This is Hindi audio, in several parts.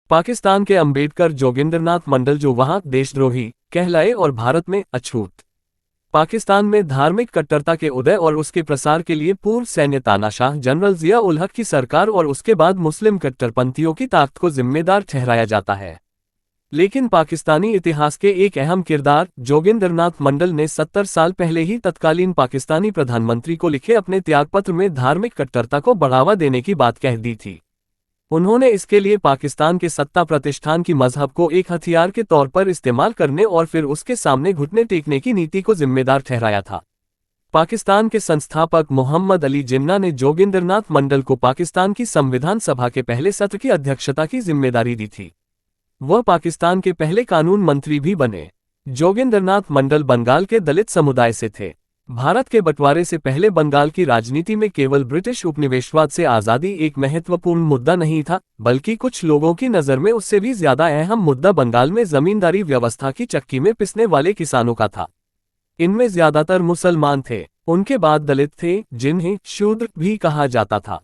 पाकिस्तान के अंबेडकर जोगिंदरनाथ मंडल जो वहां देशद्रोही कहलाए और भारत में अछूत। पाकिस्तान में धार्मिक कट्टरता के उदय और उसके प्रसार के लिए पूर्व सैन्य तानाशाह जनरल जिया उल हक की सरकार और उसके बाद मुस्लिम कट्टरपंथियों की ताकत को जिम्मेदार ठहराया जाता है। लेकिन पाकिस्तानी इतिहास के एक अहम किरदार जोगिंदरनाथ मंडल ने 70 साल पहले ही तत्कालीन पाकिस्तानी प्रधानमंत्री को लिखे अपने त्यागपत्र में धार्मिक कट्टरता को बढ़ावा देने की बात कह दी थी। उन्होंने इसके लिए पाकिस्तान के सत्ता प्रतिष्ठान की मजहब को एक हथियार के तौर पर इस्तेमाल करने और फिर उसके सामने घुटने टेकने की नीति को जिम्मेदार ठहराया था। पाकिस्तान के संस्थापक मोहम्मद अली जिन्ना ने जोगिंदरनाथ मंडल को पाकिस्तान की संविधान सभा के पहले सत्र की अध्यक्षता की जिम्मेदारी दी थी। वह पाकिस्तान के पहले कानून मंत्री भी बने। जोगिंदरनाथ मंडल बंगाल के दलित समुदाय से थे। भारत के बंटवारे से पहले बंगाल की राजनीति में केवल ब्रिटिश उपनिवेशवाद से आज़ादी एक महत्वपूर्ण मुद्दा नहीं था, बल्कि कुछ लोगों की नज़र में उससे भी ज्यादा अहम मुद्दा बंगाल में जमींदारी व्यवस्था की चक्की में पिसने वाले किसानों का था। इनमें ज्यादातर मुसलमान थे। उनके बाद दलित थे, जिन्हें शूद्र भी कहा जाता था,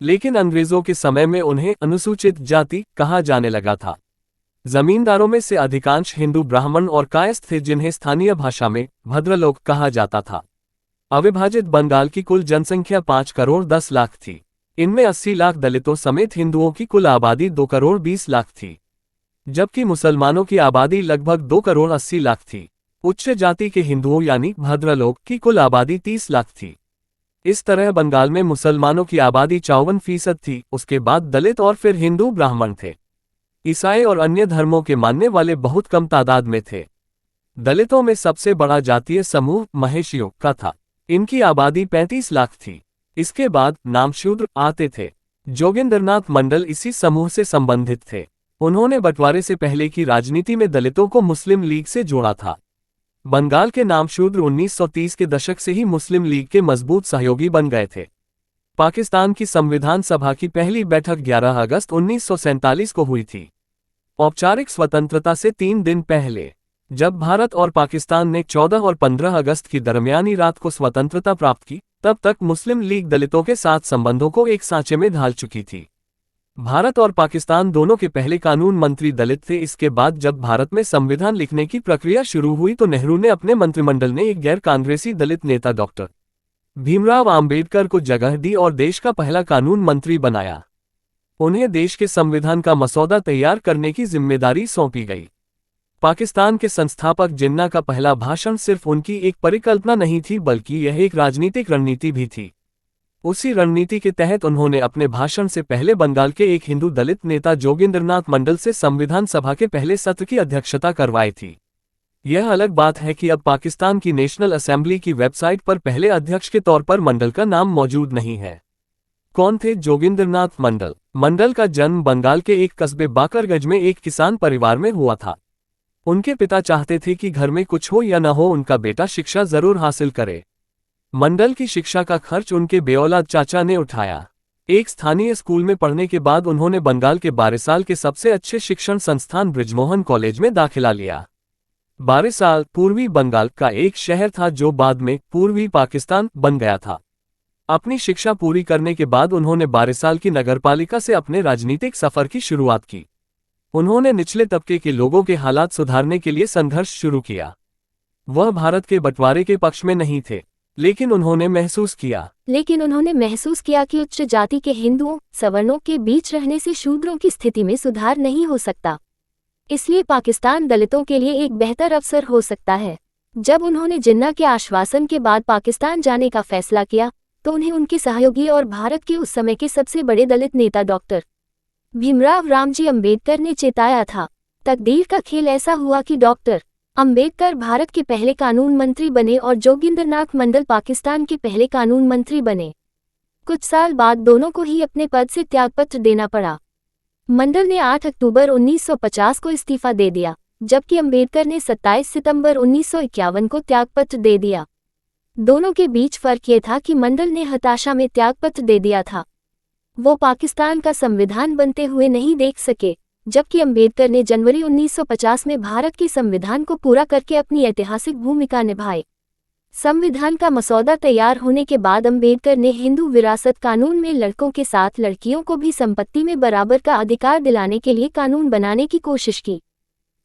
लेकिन अंग्रेजों के समय में उन्हें अनुसूचित जाति कहा जाने लगा था। जमींदारों में से अधिकांश हिंदू ब्राह्मण और कायस्थ थे, जिन्हें स्थानीय भाषा में भद्रलोक कहा जाता था। अविभाजित बंगाल की कुल जनसंख्या 5 करोड़ 10 लाख थी। इनमें 80 लाख दलितों समेत हिंदुओं की कुल आबादी 2 करोड़ 20 लाख थी, जबकि मुसलमानों की आबादी लगभग 2 करोड़ 80 लाख थी। उच्च जाति के हिंदुओं यानी भद्रलोक की कुल आबादी 30 लाख थी। इस तरह बंगाल में मुसलमानों की आबादी 54% थी, उसके बाद दलित और फिर हिंदू ब्राह्मण थे। ईसाई और अन्य धर्मों के मानने वाले बहुत कम तादाद में थे। दलितों में सबसे बड़ा जातीय समूह महर्षियों का था। इनकी आबादी 35 लाख थी। इसके बाद नामशूद्र आते थे। जोगिंदरनाथ मंडल इसी समूह से संबंधित थे। उन्होंने बंटवारे से पहले की राजनीति में दलितों को मुस्लिम लीग से जोड़ा था। बंगाल के नामशूद्र 1930 के दशक से ही मुस्लिम लीग के मजबूत सहयोगी बन गए थे। पाकिस्तान की संविधान सभा की पहली बैठक 11 अगस्त 1947 को हुई थी। औपचारिक स्वतंत्रता से 3 दिन पहले, जब भारत और पाकिस्तान ने 14 और 15 अगस्त की दरमियानी रात को स्वतंत्रता प्राप्त की, तब तक मुस्लिम लीग दलितों के साथ संबंधों को एक सांचे में ढाल चुकी थी। भारत और पाकिस्तान दोनों के पहले कानून मंत्री दलित थे। इसके बाद जब भारत में संविधान लिखने की प्रक्रिया शुरू हुई तो नेहरू ने अपने मंत्रिमंडल ने एक गैर कांग्रेसी दलित नेता डॉक्टर भीमराव आम्बेडकर को जगह दी और देश का पहला कानून मंत्री बनाया। उन्हें देश के संविधान का मसौदा तैयार करने की जिम्मेदारी सौंपी गई। पाकिस्तान के संस्थापक जिन्ना का पहला भाषण सिर्फ उनकी एक परिकल्पना नहीं थी, बल्कि यह एक राजनीतिक रणनीति भी थी। उसी रणनीति के तहत उन्होंने अपने भाषण से पहले बंगाल के एक हिंदू दलित नेता जोगिंदरनाथ मंडल से संविधान सभा के पहले सत्र की अध्यक्षता करवाई थी। यह अलग बात है कि अब पाकिस्तान की नेशनल असेंबली की वेबसाइट पर पहले अध्यक्ष के तौर पर मंडल का नाम मौजूद नहीं है। कौन थे जोगिंदरनाथ मंडल? मंडल का जन्म बंगाल के एक कस्बे बाकरगंज में एक किसान परिवार में हुआ था। उनके पिता चाहते थे कि घर में कुछ हो या न हो, उनका बेटा शिक्षा जरूर हासिल करे। मंडल की शिक्षा का खर्च उनके बेऔलाद चाचा ने उठाया। एक स्थानीय स्कूल में पढ़ने के बाद उन्होंने बंगाल के बारिसाल के सबसे अच्छे शिक्षण संस्थान बृजमोहन कॉलेज में दाखिला लिया। बारिसाल पूर्वी बंगाल का एक शहर था जो बाद में पूर्वी पाकिस्तान बन गया था। अपनी शिक्षा पूरी करने के बाद उन्होंने बारिसाल की नगरपालिका से अपने राजनीतिक सफर की शुरुआत की। उन्होंने निचले तबके के लोगों के हालात सुधारने के लिए संघर्ष शुरू किया। वह भारत के बंटवारे के पक्ष में नहीं थे, लेकिन उन्होंने महसूस किया कि उच्च जाति के हिंदुओं सवर्णों के बीच रहने से शूद्रों की स्थिति में सुधार नहीं हो सकता। इसलिए पाकिस्तान दलितों के लिए एक बेहतर अवसर हो सकता है। जब उन्होंने जिन्ना के आश्वासन के बाद पाकिस्तान जाने का फैसला किया तो उन्हें उनके सहयोगी और भारत के उस समय के सबसे बड़े दलित नेता डॉक्टर भीमराव रामजी अंबेडकर ने चेताया था। तकदीर का खेल ऐसा हुआ कि डॉक्टर अंबेडकर भारत के पहले कानून मंत्री बने और जोगिंदरनाथ मंडल पाकिस्तान के पहले कानून मंत्री बने। कुछ साल बाद दोनों को ही अपने पद से त्यागपत्र देना पड़ा। मंडल ने 8 अक्टूबर 1950 को इस्तीफा दे दिया, जबकि अंबेडकर ने 27 सितंबर 1951 को त्यागपत्र दे दिया। दोनों के बीच फर्क ये था कि मंडल ने हताशा में त्यागपत्र दे दिया था। वो पाकिस्तान का संविधान बनते हुए नहीं देख सके, जबकि अंबेडकर ने जनवरी 1950 में भारत के संविधान को पूरा करके अपनी ऐतिहासिक भूमिका निभाई। संविधान का मसौदा तैयार होने के बाद अंबेडकर ने हिंदू विरासत कानून में लड़कों के साथ लड़कियों को भी संपत्ति में बराबर का अधिकार दिलाने के लिए कानून बनाने की कोशिश की।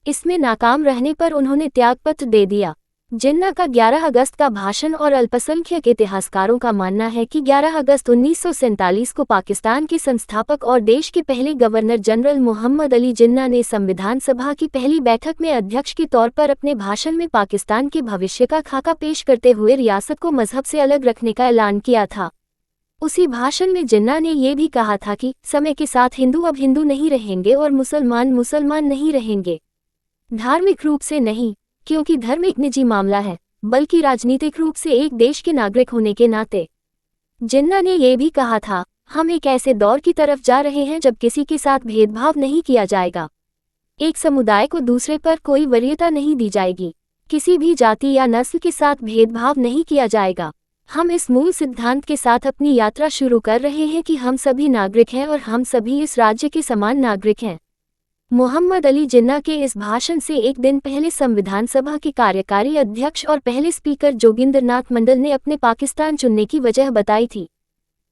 इसमें नाकाम रहने पर उन्होंने त्यागपत्र दे दिया। जिन्ना का 11 अगस्त का भाषण और अल्पसंख्यक इतिहासकारों का मानना है कि 11 अगस्त 1947 को पाकिस्तान के संस्थापक और देश के पहले गवर्नर जनरल मोहम्मद अली जिन्ना ने संविधान सभा की पहली बैठक में अध्यक्ष के तौर पर अपने भाषण में पाकिस्तान के भविष्य का खाका पेश करते हुए रियासत को मजहब से अलग रखने का ऐलान किया था। उसी भाषण में जिन्ना ने ये भी कहा था कि समय के साथ हिंदू अब हिंदू नहीं रहेंगे और मुसलमान मुसलमान नहीं रहेंगे। धार्मिक रूप से नहीं, क्योंकि धर्म एक निजी मामला है, बल्कि राजनीतिक रूप से एक देश के नागरिक होने के नाते। जिन्ना ने यह भी कहा था, हम एक ऐसे दौर की तरफ जा रहे हैं जब किसी के साथ भेदभाव नहीं किया जाएगा। एक समुदाय को दूसरे पर कोई वरीयता नहीं दी जाएगी। किसी भी जाति या नस्ल के साथ भेदभाव नहीं किया जाएगा। हम इस मूल सिद्धांत के साथ अपनी यात्रा शुरू कर रहे हैं कि हम सभी नागरिक हैं और हम सभी इस राज्य के समान नागरिक हैं। मोहम्मद अली जिन्ना के इस भाषण से एक दिन पहले संविधान सभा के कार्यकारी अध्यक्ष और पहले स्पीकर जोगिंदर नाथ मंडल ने अपने पाकिस्तान चुनने की वजह बताई थी।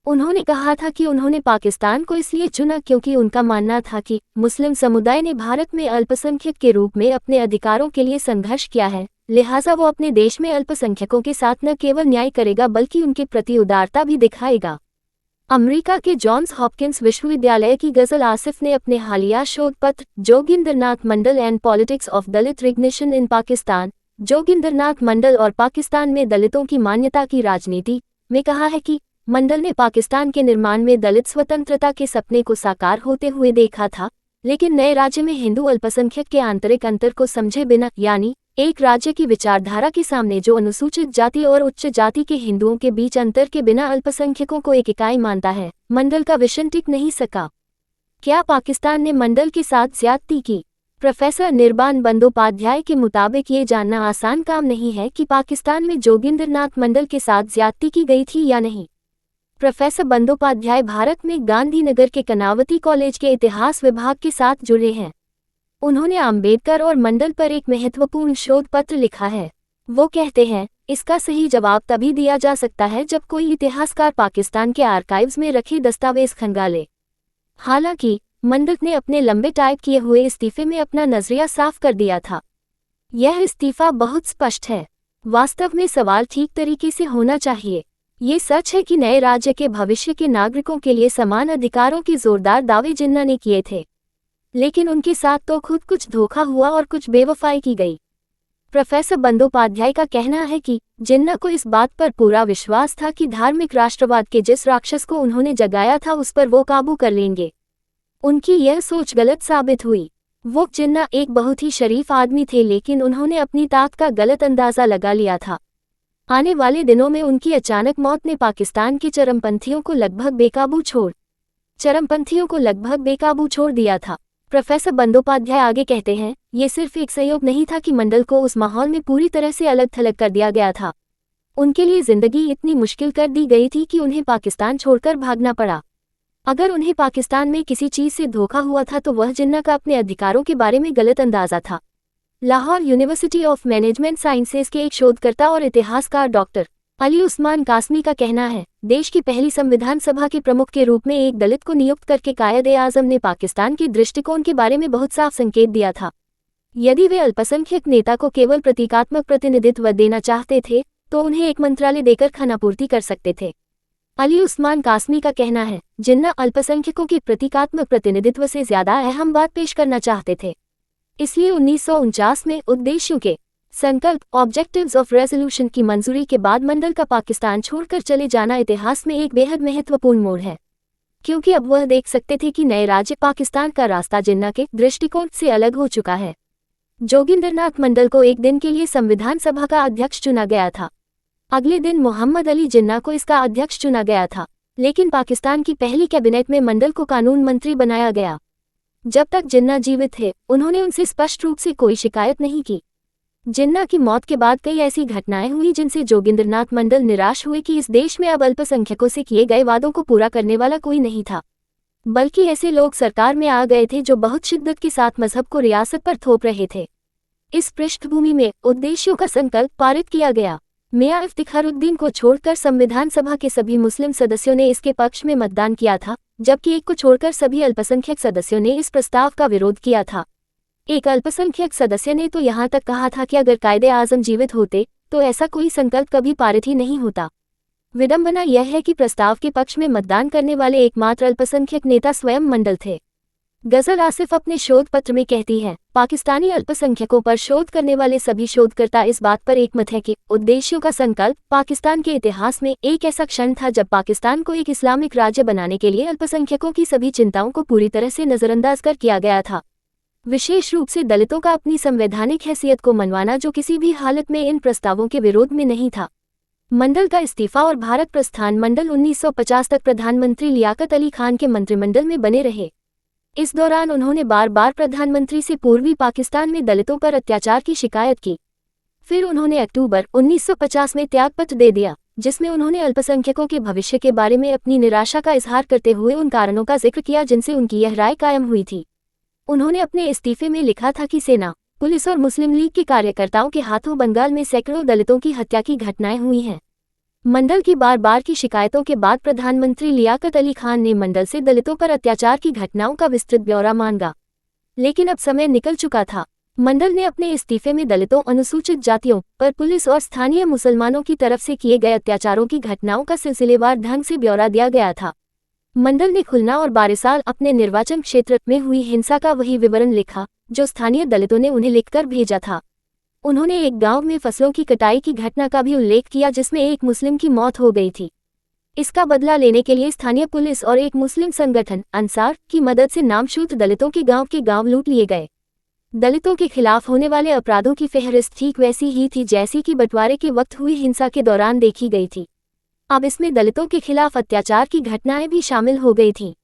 उन्होंने कहा था कि उन्होंने पाकिस्तान को इसलिए चुना क्योंकि उनका मानना था कि मुस्लिम समुदाय ने भारत में अल्पसंख्यक के रूप में अपने अधिकारों के लिए संघर्ष किया है, लिहाजा वो अपने देश में अल्पसंख्यकों के साथ न केवल न्याय करेगा बल्कि उनके प्रति उदारता भी दिखाएगा। अमेरिका के जॉन्स हॉपकिंस विश्वविद्यालय की गजल आसिफ ने अपने हालिया शोध पत्र Jogendra Nath Mandal and politics of Dalit recognition in Pakistan, Jogendra Nath Mandal और पाकिस्तान में दलितों की मान्यता की राजनीति में कहा है कि मंडल ने पाकिस्तान के निर्माण में दलित स्वतंत्रता के सपने को साकार होते हुए देखा था, लेकिन नए राज्य में हिंदू अल्पसंख्यक के आंतरिक अंतर को समझे बिना, यानी एक राज्य की विचारधारा के सामने जो अनुसूचित जाति और उच्च जाति के हिंदुओं के बीच अंतर के बिना अल्पसंख्यकों को एक इकाई मानता है, मंडल का विजन टिक नहीं सका। क्या पाकिस्तान ने मंडल के साथ ज्यादती की? प्रोफेसर निर्बान बंदोपाध्याय के मुताबिक ये जानना आसान काम नहीं है कि पाकिस्तान में जोगिंदर नाथ मंडल के साथ ज्यादती की गई थी या नहीं। प्रोफेसर बंदोपाध्याय भारत में गांधीनगर के कनावती कॉलेज के इतिहास विभाग के साथ जुड़े हैं। उन्होंने अम्बेडकर और मंडल पर एक महत्वपूर्ण शोध पत्र लिखा है। वो कहते हैं, इसका सही जवाब तभी दिया जा सकता है जब कोई इतिहासकार पाकिस्तान के आर्काइव्स में रखे दस्तावेज खंगाले। हालांकि मंडल ने अपने लंबे टाइप किए हुए इस्तीफे में अपना नजरिया साफ कर दिया था। यह इस्तीफा बहुत स्पष्ट है। वास्तव में सवाल ठीक तरीके से होना चाहिए। ये सच है कि नए राज्य के भविष्य के नागरिकों के लिए समान अधिकारों के जोरदार दावे जिन्ना ने किए थे, लेकिन उनके साथ तो खुद कुछ धोखा हुआ और कुछ बेवफाई की गई। प्रोफेसर बंदोपाध्याय का कहना है कि जिन्ना को इस बात पर पूरा विश्वास था कि धार्मिक राष्ट्रवाद के जिस राक्षस को उन्होंने जगाया था उस पर वो काबू कर लेंगे। उनकी यह सोच गलत साबित हुई। वो जिन्ना एक बहुत ही शरीफ आदमी थे, लेकिन उन्होंने अपनी ताकत का गलत अंदाजा लगा लिया था। आने वाले दिनों में उनकी अचानक मौत ने पाकिस्तान के चरमपंथियों को लगभग बेकाबू छोड़ दिया था। प्रोफेसर बंदोपाध्याय आगे कहते हैं, ये सिर्फ एक संयोग नहीं था कि मंडल को उस माहौल में पूरी तरह से अलग थलग कर दिया गया था। उनके लिए जिंदगी इतनी मुश्किल कर दी गई थी कि उन्हें पाकिस्तान छोड़कर भागना पड़ा। अगर उन्हें पाकिस्तान में किसी चीज से धोखा हुआ था तो वह जिन्ना का अपने अधिकारों के बारे में गलत अंदाजा था। Lahore university of management sciences के एक शोधकर्ता और इतिहासकार डॉक्टर अली उस्मान कासमी का कहना है, देश की पहली संविधान सभा के प्रमुख के रूप में एक दलित को नियुक्त करके कायद-ए-आज़म ने पाकिस्तान के दृष्टिकोण के बारे में बहुत साफ संकेत दिया था। यदि वे अल्पसंख्यक नेता को केवल प्रतीकात्मक प्रतिनिधित्व देना चाहते थे तो उन्हें एक मंत्रालय देकर खानापूर्ति कर सकते थे। अली उस्मान कासमी का कहना है, जिन्ना अल्पसंख्यकों के प्रतीकात्मक प्रतिनिधित्व से ज्यादा अहम बात पेश करना चाहते थे। इसलिए 1949 में उद्देश्यों के संकल्प ऑब्जेक्टिव्स ऑफ रेजोल्यूशन की मंजूरी के बाद मंडल का पाकिस्तान छोड़कर चले जाना इतिहास में एक बेहद महत्वपूर्ण मोड़ है, क्योंकि अब वह देख सकते थे कि नए राज्य पाकिस्तान का रास्ता जिन्ना के दृष्टिकोण से अलग हो चुका है। जोगिंदर नाथ मंडल को एक दिन के लिए संविधान सभा का अध्यक्ष चुना गया था। अगले दिन मोहम्मद अली जिन्ना को इसका अध्यक्ष चुना गया था, लेकिन पाकिस्तान की पहली कैबिनेट में मंडल को कानून मंत्री बनाया गया। जब तक जिन्ना जीवित थे उन्होंने उनसे स्पष्ट रूप से कोई शिकायत नहीं की। जिन्ना की मौत के बाद कई ऐसी घटनाएं हुई जिनसे जोगिंदर नाथ मंडल निराश हुए कि इस देश में अब अल्पसंख्यकों से किए गए वादों को पूरा करने वाला कोई नहीं था, बल्कि ऐसे लोग सरकार में आ गए थे जो बहुत शिद्दत के साथ मजहब को रियासत पर थोप रहे थे। इस पृष्ठभूमि में उद्देश्यों का संकल्प पारित किया गया। मियां इफ्तिखारुद्दीन को छोड़कर संविधान सभा के सभी मुस्लिम सदस्यों ने इसके पक्ष में मतदान किया था, जबकि एक को छोड़कर सभी अल्पसंख्यक सदस्यों ने इस प्रस्ताव का विरोध किया था। एक अल्पसंख्यक सदस्य ने तो यहाँ तक कहा था कि अगर कायदे आज़म जीवित होते तो ऐसा कोई संकल्प कभी पारित ही नहीं होता। विडंबना यह है कि प्रस्ताव के पक्ष में मतदान करने वाले एकमात्र अल्पसंख्यक नेता स्वयं मंडल थे। गजल आसिफ अपने शोध पत्र में कहती है, पाकिस्तानी अल्पसंख्यकों पर शोध करने वाले सभी शोधकर्ता इस बात पर एकमत है कि उद्देश्यों का संकल्प पाकिस्तान के इतिहास में एक ऐसा क्षण था जब पाकिस्तान को एक इस्लामिक राज्य बनाने के लिए अल्पसंख्यकों की सभी चिंताओं को पूरी तरह से नजरअंदाज कर किया गया था। विशेष रूप से दलितों का अपनी संवैधानिक हैसियत को मनवाना, जो किसी भी हालत में इन प्रस्तावों के विरोध में नहीं था। मंडल का इस्तीफा और भारत प्रस्थान। मंडल 1950 तक प्रधानमंत्री लियाकत अली खान के मंत्रिमंडल में बने रहे। इस दौरान उन्होंने बार बार प्रधानमंत्री से पूर्वी पाकिस्तान में दलितों पर अत्याचार की शिकायत की। फिर उन्होंने अक्टूबर 1950 में त्यागपत्र दे दिया, जिसमें उन्होंने अल्पसंख्यकों के भविष्य के बारे में अपनी निराशा का इजहार करते हुए उन कारणों का जिक्र किया जिनसे उनकी यह राय कायम हुई थी। उन्होंने अपने इस्तीफे में लिखा था कि सेना, पुलिस और मुस्लिम लीग के कार्यकर्ताओं के हाथों बंगाल में सैकड़ों दलितों की हत्या की घटनाएं हुई हैं। मंडल की बार बार की शिकायतों के बाद प्रधानमंत्री लियाकत अली खान ने मंडल से दलितों पर अत्याचार की घटनाओं का विस्तृत ब्यौरा मांगा, लेकिन अब समय निकल चुका था। मंडल ने अपने इस्तीफे में दलितों, अनुसूचित जातियों पर पुलिस और स्थानीय मुसलमानों की तरफ से किए गए अत्याचारों की घटनाओं का सिलसिलेवार ढंग से ब्यौरा दिया गया था। मंडल ने खुलना और बारिसाल अपने निर्वाचन क्षेत्र में हुई हिंसा का वही विवरण लिखा जो स्थानीय दलितों ने उन्हें लिखकर भेजा था। उन्होंने एक गांव में फसलों की कटाई की घटना का भी उल्लेख किया जिसमें एक मुस्लिम की मौत हो गई थी। इसका बदला लेने के लिए स्थानीय पुलिस और एक मुस्लिम संगठन अंसार की मदद से नामशूद दलितों के गांव लूट लिए गए। दलितों के खिलाफ होने वाले अपराधों की फहरिस्त ठीक वैसी ही थी जैसी कि बंटवारे के वक्त हुई हिंसा के दौरान देखी गई थी। अब इसमें दलितों के खिलाफ अत्याचार की घटनाएं भी शामिल हो गई थीं।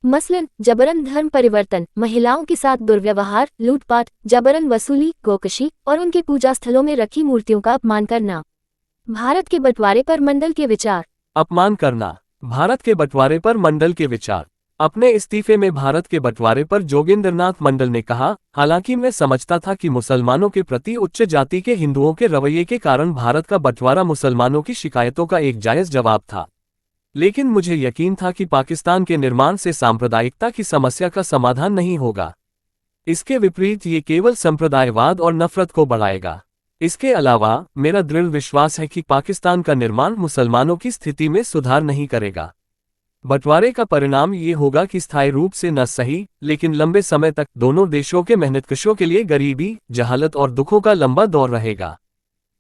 मसलन जबरन धर्म परिवर्तन, महिलाओं के साथ दुर्व्यवहार, लूटपाट, जबरन वसूली, गोकशी और उनके पूजा स्थलों में रखी मूर्तियों का अपमान करना। भारत के बंटवारे पर मंडल के विचार। अपमान करना। भारत के बंटवारे पर मंडल के विचार। अपने इस्तीफे में भारत के बंटवारे पर जोगेंद्रनाथ मंडल ने कहा, हालांकि मैं समझता था कि मुसलमानों के प्रति उच्च जाति के हिंदुओं के रवैये के कारण भारत का बंटवारा मुसलमानों की शिकायतों का एक जायज जवाब था, लेकिन मुझे यकीन था कि पाकिस्तान के निर्माण से सांप्रदायिकता की समस्या का समाधान नहीं होगा। इसके विपरीत ये केवल संप्रदायवाद और नफरत को बढ़ाएगा। इसके अलावा मेरा दृढ़ विश्वास है कि पाकिस्तान का निर्माण मुसलमानों की स्थिति में सुधार नहीं करेगा। बंटवारे का परिणाम ये होगा कि स्थायी रूप से न सही लेकिन लंबे समय तक दोनों देशों के मेहनतकशों के लिए गरीबी, जहालत और दुखों का लंबा दौर रहेगा।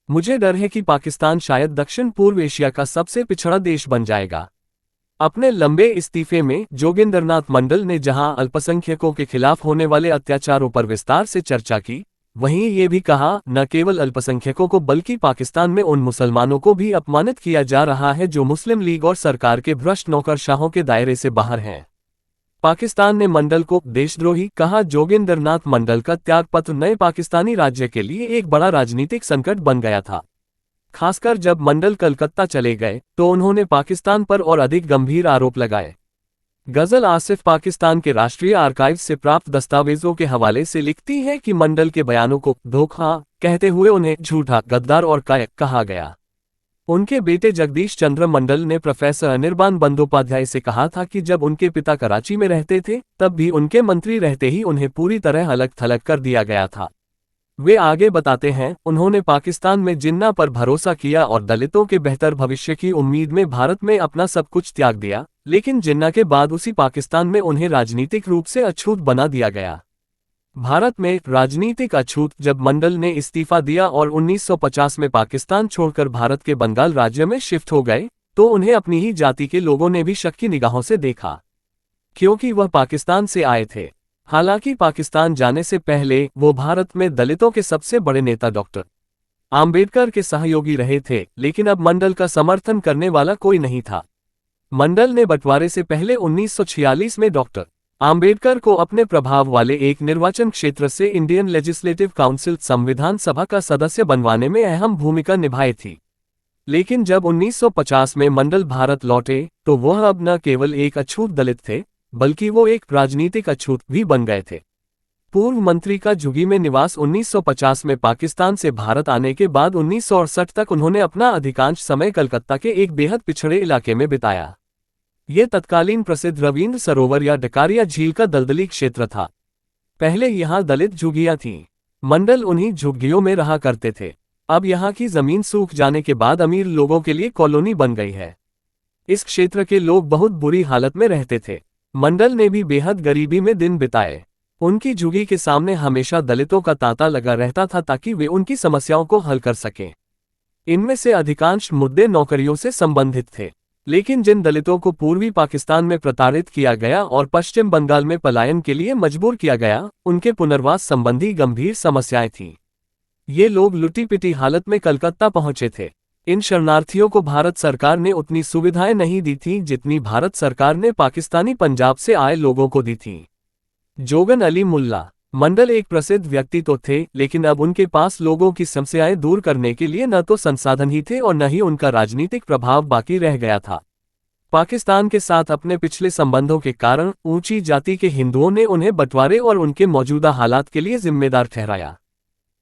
मुझे डर है कि पाकिस्तान शायद दक्षिण पूर्व एशिया का सबसे पिछड़ा देश बन जाएगा। अपने लंबे इस्तीफे में जोगेंद्रनाथ मंडल ने जहां अल्पसंख्यकों के खिलाफ होने वाले अत्याचारों पर विस्तार से चर्चा की, वहीं ये भी कहा न केवल अल्पसंख्यकों को बल्कि पाकिस्तान में उन मुसलमानों को भी अपमानित किया जा रहा है जो मुस्लिम लीग और सरकार के भ्रष्ट नौकरशाहों के दायरे से बाहर हैं। पाकिस्तान ने मंडल को देशद्रोही कहा। जोगेंद्रनाथ मंडल का त्यागपत्र नए पाकिस्तानी राज्य के लिए एक बड़ा राजनीतिक संकट बन गया था। खासकर जब मंडल कलकत्ता चले गए तो उन्होंने पाकिस्तान पर और अधिक गंभीर आरोप लगाए। गजल आसिफ पाकिस्तान के राष्ट्रीय आर्काइव से प्राप्त दस्तावेजों के हवाले से लिखती है कि मंडल के बयानों को धोखा कहते हुए उन्हें झूठा, गद्दार और कायक कहा गया। उनके बेटे जगदीश चंद्र मंडल ने प्रोफेसर अनिर्बान बंदोपाध्याय से कहा था कि जब उनके पिता कराची में रहते थे तब भी उनके मंत्री रहते ही उन्हें पूरी तरह अलग थलग कर दिया गया था। वे आगे बताते हैं, उन्होंने पाकिस्तान में जिन्ना पर भरोसा किया और दलितों के बेहतर भविष्य की उम्मीद में भारत में अपना सब कुछ त्याग दिया, लेकिन जिन्ना के बाद उसी पाकिस्तान में उन्हें राजनीतिक रूप से अछूत बना दिया गया। भारत में राजनीतिक अछूत। जब मंडल ने इस्तीफा दिया और 1950 में पाकिस्तान छोड़कर भारत के बंगाल राज्य में शिफ्ट हो गए तो उन्हें अपनी ही जाति के लोगों ने भी शक की निगाहों से देखा, क्योंकि वह पाकिस्तान से आए थे। हालांकि पाकिस्तान जाने से पहले वो भारत में दलितों के सबसे बड़े नेता डॉक्टर आम्बेडकर के सहयोगी रहे थे, लेकिन अब मंडल का समर्थन करने वाला कोई नहीं था। मंडल ने बंटवारे से पहले 1946 में डॉक्टर आम्बेडकर को अपने प्रभाव वाले एक निर्वाचन क्षेत्र से इंडियन लेजिस्लेटिव काउंसिल संविधान सभा का सदस्य बनवाने में अहम भूमिका निभाई थी। लेकिन जब 1950 में मंडल भारत लौटे तो वह अब न केवल एक अछूत दलित थे बल्कि वो एक राजनीतिक अछूत भी बन गए थे। पूर्व मंत्री का झुग्गी में निवास 1950 में पाकिस्तान से भारत आने के बाद 1968 तक उन्होंने अपना अधिकांश समय कलकत्ता के एक बेहद पिछड़े इलाके में बिताया। ये तत्कालीन प्रसिद्ध रविंद्र सरोवर या डकारिया झील का दलदली क्षेत्र था। पहले यहाँ दलित झुग्गियाँ थीं। मंडल उन्हीं झुग्गियों में रहा करते थे। अब यहाँ की जमीन सूख जाने के बाद अमीर लोगों के लिए कॉलोनी बन गई है। इस क्षेत्र के लोग बहुत बुरी हालत में रहते थे। मंडल ने भी बेहद गरीबी में दिन बिताए। उनकी झुग्गी के सामने हमेशा दलितों का तांता लगा रहता था ताकि वे उनकी समस्याओं को हल कर सकें। इनमें से अधिकांश मुद्दे नौकरियों से संबंधित थे, लेकिन जिन दलितों को पूर्वी पाकिस्तान में प्रताड़ित किया गया और पश्चिम बंगाल में पलायन के लिए मजबूर किया गया, उनके पुनर्वास संबंधी गंभीर समस्याएं थीं। ये लोग लुटी पिटी हालत में कलकत्ता पहुंचे थे। इन शरणार्थियों को भारत सरकार ने उतनी सुविधाएं नहीं दी थीं जितनी भारत सरकार ने पाकिस्तानी पंजाब से आए लोगों को दी थीं। जोगन अली मुल्ला मंडल एक प्रसिद्ध व्यक्ति तो थे, लेकिन अब उनके पास लोगों की समस्याएं दूर करने के लिए न तो संसाधन ही थे और न ही उनका राजनीतिक प्रभाव बाकी रह गया था। पाकिस्तान के साथ अपने पिछले संबंधों के कारण ऊंची जाति के हिंदुओं ने उन्हें बंटवारे और उनके मौजूदा हालात के लिए जिम्मेदार ठहराया।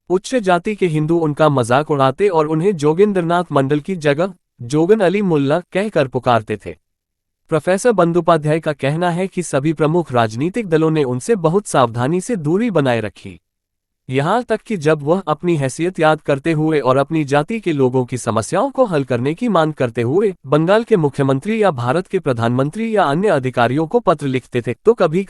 उच्च जाति के हिंदू उनका मजाक उड़ाते और उन्हें जोगिंदरनाथ मंडल की जगह जोगन अली मुल्ला कहकर पुकारते थे। प्रोफेसर बंदोपाध्याय का कहना है कि सभी प्रमुख राजनीतिक दलों ने उनसे बहुत सावधानी से दूरी बनाए रखी। यहाँ तक कि जब वह अपनी हैसियत याद करते हुए और अपनी जाति के लोगों की समस्याओं को हल करने की मांग करते हुए बंगाल के मुख्यमंत्री या भारत के प्रधानमंत्री या अन्य अधिकारियों को पत्र लिखते थे, तो कभी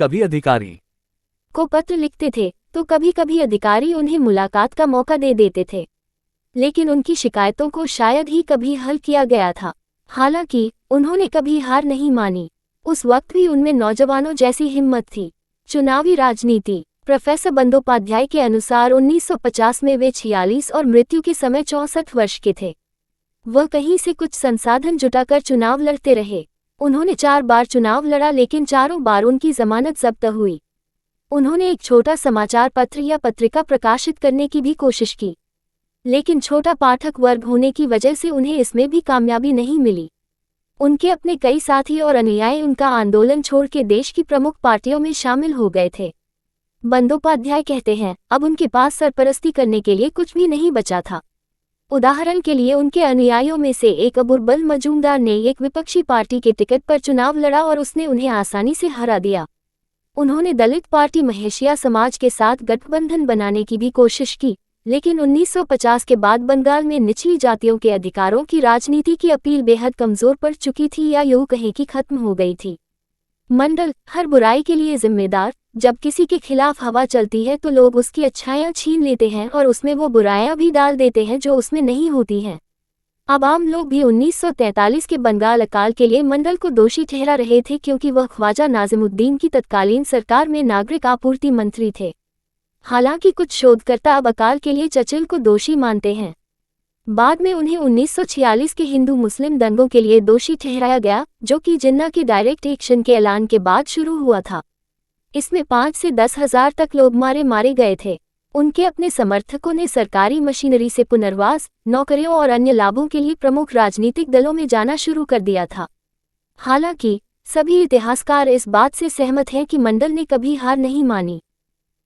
कभी अधिकारी उन्हें मुलाकात का मौका दे देते थे, लेकिन उनकी शिकायतों को शायद ही कभी हल किया गया था। हालांकि उन्होंने कभी हार नहीं मानी। उस वक्त भी उनमें नौजवानों जैसी हिम्मत थी। चुनावी राजनीति। प्रोफेसर बंदोपाध्याय के अनुसार 1950 में वे 46 और मृत्यु के समय 64 वर्ष के थे। वह कहीं से कुछ संसाधन जुटाकर चुनाव लड़ते रहे। उन्होंने 4 बार चुनाव लड़ा, लेकिन चारों बार उनकी जमानत जब्त हुई। उन्होंने एक छोटा समाचार पत्र या पत्रिका प्रकाशित करने की भी कोशिश की, लेकिन छोटा पाठक वर्ग होने की वजह से उन्हें इसमें भी कामयाबी नहीं मिली। उनके अपने कई साथी और अनुयायी उनका आंदोलन छोड़ के देश की प्रमुख पार्टियों में शामिल हो गए थे। बंदोपाध्याय कहते हैं, अब उनके पास सरपरस्ती करने के लिए कुछ भी नहीं बचा था। उदाहरण के लिए उनके अनुयायियों में से एक अबुरबल मजूमदार ने एक विपक्षी पार्टी के टिकट पर चुनाव लड़ा और उसने उन्हें आसानी से हरा दिया। उन्होंने दलित पार्टी महेशिया समाज के साथ गठबंधन बनाने की भी कोशिश की, लेकिन 1950 के बाद बंगाल में निचली जातियों के अधिकारों की राजनीति की अपील बेहद कमजोर पड़ चुकी थी, या यूं कहें कि खत्म हो गई थी। मंडल हर बुराई के लिए जिम्मेदार। जब किसी के खिलाफ हवा चलती है तो लोग उसकी अच्छाइयां छीन लेते हैं और उसमें वो बुराइयां भी डाल देते हैं जो उसमें नहीं होती हैं। अब आम लोग भी 1943 के बंगाल अकाल के लिए मंडल को दोषी ठहरा रहे थे, क्योंकि वह ख्वाजा नाजिमुद्दीन की तत्कालीन सरकार में नागरिक आपूर्ति मंत्री थे। हालांकि कुछ शोधकर्ता अब अकाल के लिए चचिल को दोषी मानते हैं। बाद में उन्हें 1946 के हिंदू मुस्लिम दंगों के लिए दोषी ठहराया गया, जो कि जिन्ना के डायरेक्ट एक्शन के ऐलान के बाद शुरू हुआ था। इसमें 5 से 10 हजार तक लोग मारे गए थे। उनके अपने समर्थकों ने सरकारी मशीनरी से पुनर्वास, नौकरियों और अन्य लाभों के लिए प्रमुख राजनीतिक दलों में जाना शुरू कर दिया था। हालांकि सभी इतिहासकार इस बात से सहमत हैं कि मंडल ने कभी हार नहीं मानी।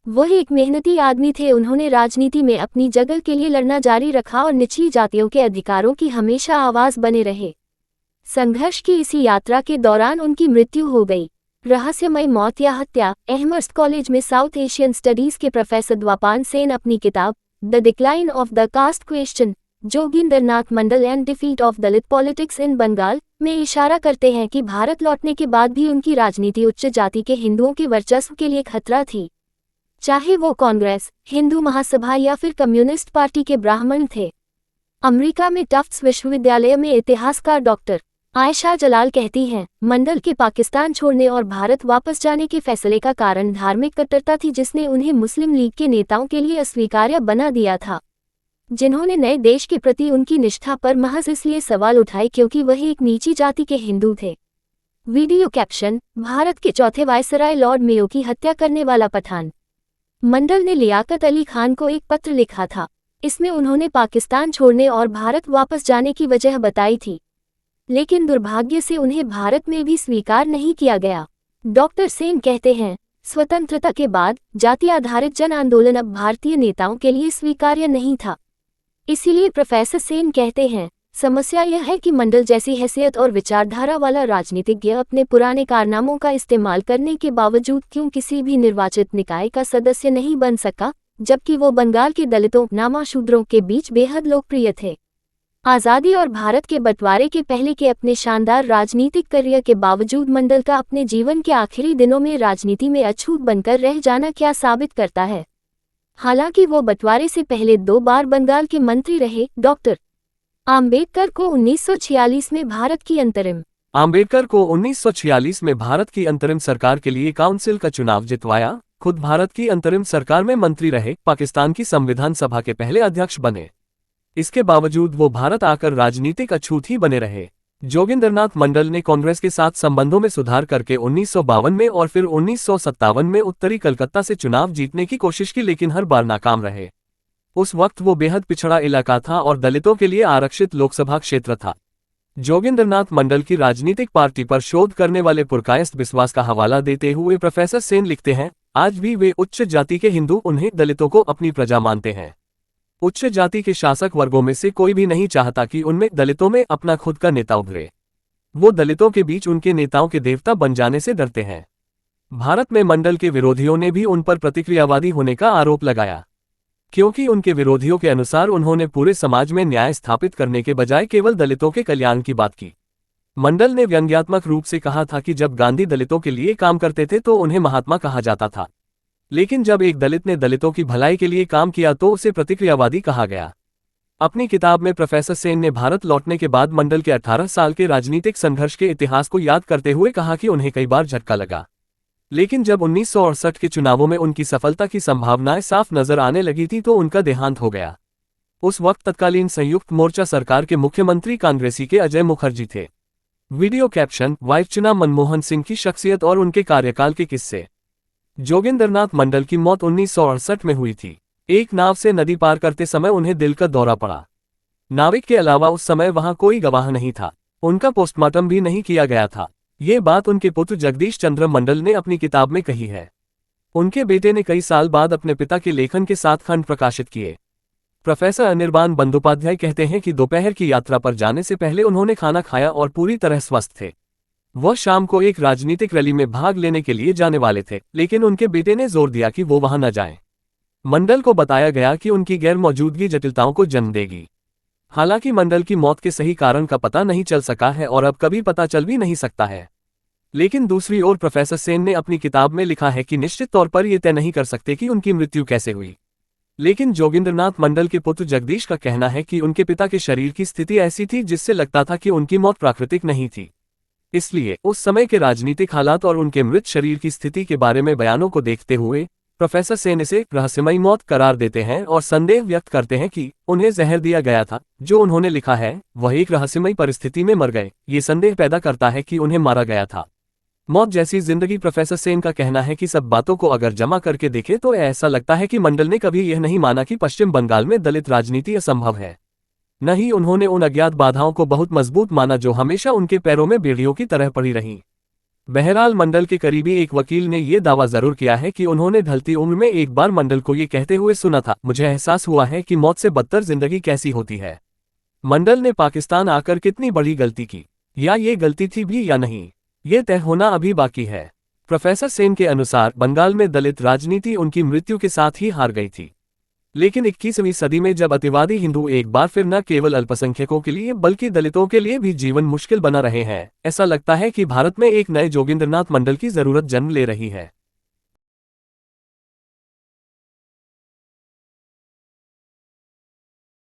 वह एक मेहनती आदमी थे। उन्होंने राजनीति में अपनी जगह के लिए लड़ना जारी रखा और निचली जातियों के अधिकारों की हमेशा आवाज बने रहे। संघर्ष की इसी यात्रा के दौरान उनकी मृत्यु हो गई। रहस्यमय मौत या हत्या। एमहर्स्ट कॉलेज में साउथ एशियन स्टडीज के प्रोफेसर द्वापान सेन अपनी किताब the decline of the caste question, Jogendranath Mandal and defeat of Dalit politics in Bengal में इशारा करते हैं कि भारत लौटने के बाद भी उनकी राजनीति उच्च जाति के हिंदुओं के वर्चस्व के लिए खतरा थी, चाहे वो कांग्रेस, हिंदू महासभा या फिर कम्युनिस्ट पार्टी के ब्राह्मण थे। अमेरिका में टफ्ट्स विश्वविद्यालय में इतिहासकार डॉक्टर आयशा जलाल कहती हैं, मंडल के पाकिस्तान छोड़ने और भारत वापस जाने के फैसले का कारण धार्मिक कट्टरता थी, जिसने उन्हें मुस्लिम लीग के नेताओं के लिए अस्वीकार्य बना दिया था, जिन्होंने नए देश के प्रति उनकी निष्ठा पर महज इसलिए सवाल उठाए क्योंकि वह एक नीची जाति के हिंदू थे। वीडियो कैप्शन, भारत के चौथे वायसराय लॉर्ड मेयो की हत्या करने वाला पठान। मंडल ने लियाकत अली खान को एक पत्र लिखा था। इसमें उन्होंने पाकिस्तान छोड़ने और भारत वापस जाने की वजह बताई थी, लेकिन दुर्भाग्य से उन्हें भारत में भी स्वीकार नहीं किया गया। डॉक्टर सेन कहते हैं, स्वतंत्रता के बाद जाति आधारित जन आंदोलन अब भारतीय नेताओं के लिए स्वीकार्य नहीं था। इसीलिए प्रोफेसर सेन कहते हैं, समस्या यह है कि मंडल जैसी हैसियत और विचारधारा वाला राजनीतिज्ञ अपने पुराने कारनामों का इस्तेमाल करने के बावजूद क्यों किसी भी निर्वाचित निकाय का सदस्य नहीं बन सका, जबकि वो बंगाल के दलितों नामा शूद्रों के बीच बेहद लोकप्रिय थे। आज़ादी और भारत के बंटवारे के पहले के अपने शानदार राजनीतिक करियर के बावजूद मंडल का अपने जीवन के आखिरी दिनों में राजनीति में अछूत बनकर रह जाना क्या साबित करता है। हालांकि वो बंटवारे से पहले 2 बार बंगाल के मंत्री रहे। डॉक्टर आम्बेडकर को 1946 में भारत की अंतरिम सरकार के लिए काउंसिल का चुनाव जितवाया, खुद भारत की अंतरिम सरकार में मंत्री रहे, पाकिस्तान की संविधान सभा के पहले अध्यक्ष बने। इसके बावजूद वो भारत आकर राजनीतिक अछूत ही बने रहे। जोगिंदरनाथ मंडल ने कांग्रेस के साथ संबंधों में सुधार करके 1952 में और फिर 1957 में उत्तरी कलकत्ता से चुनाव जीतने की कोशिश की, लेकिन हर बार नाकाम रहे। उस वक्त वो बेहद पिछड़ा इलाका था और दलितों के लिए आरक्षित लोकसभा क्षेत्र था। जोगिंदरनाथ मंडल की राजनीतिक पार्टी पर शोध करने वाले पुरकायस्थ विश्वास का हवाला देते हुए प्रोफेसर सेन लिखते हैं, आज भी वे उच्च जाति के हिंदू उन्हें दलितों को अपनी प्रजा मानते हैं। उच्च जाति के शासक वर्गों में से कोई भी नहीं चाहता कि उनमें दलितों में अपना खुद का नेता उभरे। वो दलितों के बीच उनके नेताओं के देवता बन जाने से डरते हैं। भारत में मंडल के विरोधियों ने भी उन पर प्रतिक्रियावादी होने का आरोप लगाया, क्योंकि उनके विरोधियों के अनुसार उन्होंने पूरे समाज में न्याय स्थापित करने के बजाय केवल दलितों के कल्याण की बात की। मंडल ने व्यंग्यात्मक रूप से कहा था कि जब गांधी दलितों के लिए काम करते थे तो उन्हें महात्मा कहा जाता था, लेकिन जब एक दलित ने दलितों की भलाई के लिए काम किया तो उसे प्रतिक्रियावादी कहा गया। अपनी किताब में प्रोफेसर सेन ने भारत लौटने के बाद मंडल के 18 साल के राजनीतिक संघर्ष के इतिहास को याद करते हुए कहा कि उन्हें कई बार झटका लगा, लेकिन जब 1968 के चुनावों में उनकी सफलता की संभावनाएं साफ नजर आने लगी थी तो उनका देहांत हो गया। उस वक्त तत्कालीन संयुक्त मोर्चा सरकार के मुख्यमंत्री कांग्रेसी के अजय मुखर्जी थे। वीडियो कैप्शन, वाइस चुना मनमोहन सिंह की शख्सियत और उनके कार्यकाल के किस्से। जोगिंदरनाथ मंडल की मौत 1968 में हुई थी। एक नाव से नदी पार करते समय उन्हें दिल का दौरा पड़ा। नाविक के अलावा उस समय वहां कोई गवाह नहीं था। उनका पोस्टमार्टम भी नहीं किया गया था। ये बात उनके पुत्र जगदीश चंद्र मंडल ने अपनी किताब में कही है। उनके बेटे ने कई साल बाद अपने पिता के लेखन के साथ खंड प्रकाशित किए। प्रोफेसर अनिर्बान बंदोपाध्याय कहते हैं कि दोपहर की यात्रा पर जाने से पहले उन्होंने खाना खाया और पूरी तरह स्वस्थ थे। वह शाम को एक राजनीतिक रैली में भाग लेने के लिए जाने वाले थे, लेकिन उनके बेटे ने जोर दिया कि वो वहां न जाएं। मंडल को बताया गया कि उनकी गैर मौजूदगी जटिलताओं को जन्म देगी। हालांकि मंडल की मौत के सही कारण का पता नहीं चल सका है और अब कभी पता चल भी नहीं सकता है। लेकिन दूसरी ओर प्रोफेसर सेन ने अपनी किताब में लिखा है कि निश्चित तौर पर यह तय नहीं कर सकते कि उनकी मृत्यु कैसे हुई। लेकिन जोगिंदरनाथ मंडल के पुत्र जगदीश का कहना है कि उनके पिता के शरीर की स्थिति ऐसी थी जिससे लगता था कि उनकी मौत प्राकृतिक नहीं थी। इसलिए उस समय के राजनीतिक हालात और उनके मृत शरीर की स्थिति के बारे में बयानों को देखते हुए प्रोफेसर सेन इसे रहस्यमयी मौत करार देते हैं और संदेह व्यक्त करते हैं कि उन्हें जहर दिया गया था। जो उन्होंने लिखा है वह एक रहस्यमयी परिस्थिति में मर गए, ये संदेह पैदा करता है कि उन्हें मारा गया था। मौत जैसी जिंदगी। प्रोफेसर सेन का कहना है कि सब बातों को अगर जमा करके देखें तो ऐसा लगता है कि मंडल ने कभी यह नहीं माना कि पश्चिम बंगाल में दलित राजनीति असंभव है। न ही उन्होंने उन अज्ञात बाधाओं को बहुत मजबूत माना जो हमेशा उनके पैरों में बेड़ियों की तरह पड़ी रहीं। बहरहाल मंडल के करीबी एक वकील ने यह दावा जरूर किया है कि उन्होंने ढलती उम्र में एक बार मंडल को ये कहते हुए सुना था, मुझे एहसास हुआ है कि मौत से बदतर जिंदगी कैसी होती है। मंडल ने पाकिस्तान आकर कितनी बड़ी गलती की, या ये गलती थी भी या नहीं, ये तय होना अभी बाकी है। प्रोफेसर सेन के अनुसार बंगाल में दलित राजनीति उनकी मृत्यु के साथ ही हार गई थी। लेकिन 21वीं सदी में जब अतिवादी हिंदू एक बार फिर न केवल अल्पसंख्यकों के लिए बल्कि दलितों के लिए भी जीवन मुश्किल बना रहे हैं, ऐसा लगता है कि भारत में एक नए जोगिंदरनाथ मंडल की जरूरत जन्म ले रही है।